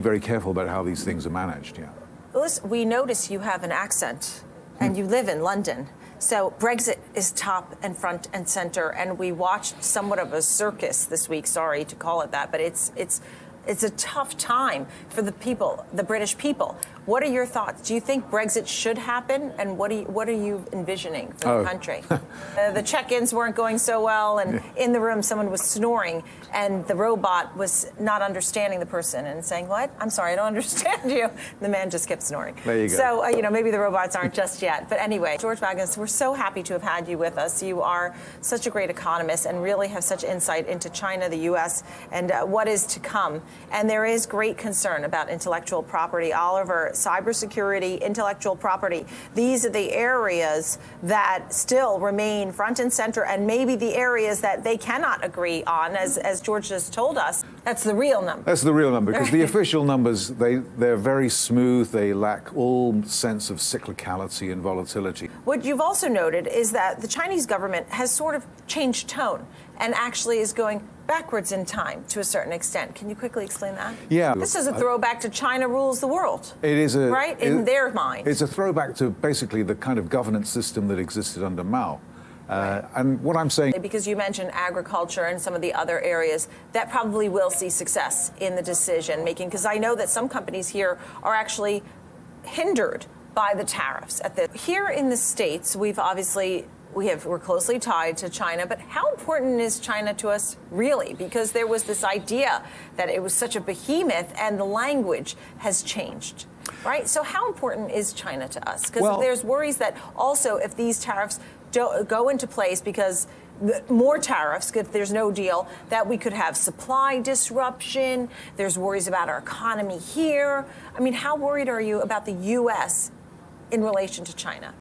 Very careful about how these things are managed, yeah. Listen, we notice you have an accent and you live in London. So Brexit is top and front and center, and we watched somewhat of a circus this week. Sorry to call it that, but it's a tough time for the people, the British people. What are your thoughts? Do you think Brexit should happen, and what are you envisioning for the country? The check-ins weren't going so well, and in the room someone was snoring, and the robot was not understanding the person and saying, "What? I'm sorry, I don't understand you." The man just kept snoring. There you go. So maybe the robots aren't just yet. But anyway, George Magnus, we're so happy to have had you with us. You are such a great economist and really have such insight into China, the U.S., and what is to come. And there is great concern about intellectual property. Oliver, cybersecurity, intellectual property, these are the areas that still remain front and center, and maybe the areas that they cannot agree on, as George just told us. That's the real number. That's the real number, because the official numbers, they're very smooth. They lack all sense of cyclicality and volatility. What you've also noted is that the Chinese government has sort of changed tone and actually is going backwards in time to a certain extent. Can you quickly explain that? Yeah. This is a throwback to China rules the world. It is in their mind. It's a throwback to basically the kind of governance system that existed under Mao. And what I'm saying... Because you mentioned agriculture and some of the other areas, that probably will see success in the decision making, because I know that some companies here are actually hindered by the tariffs. Here in the States, we're closely tied to China, but how important is China to us really? Because there was this idea that it was such a behemoth and the language has changed, right? So how important is China to us? Because there's worries that also if these tariffs don't go into place, because more tariffs, if there's no deal, that we could have supply disruption. There's worries about our economy here. I mean, how worried are you about the U.S. in relation to China?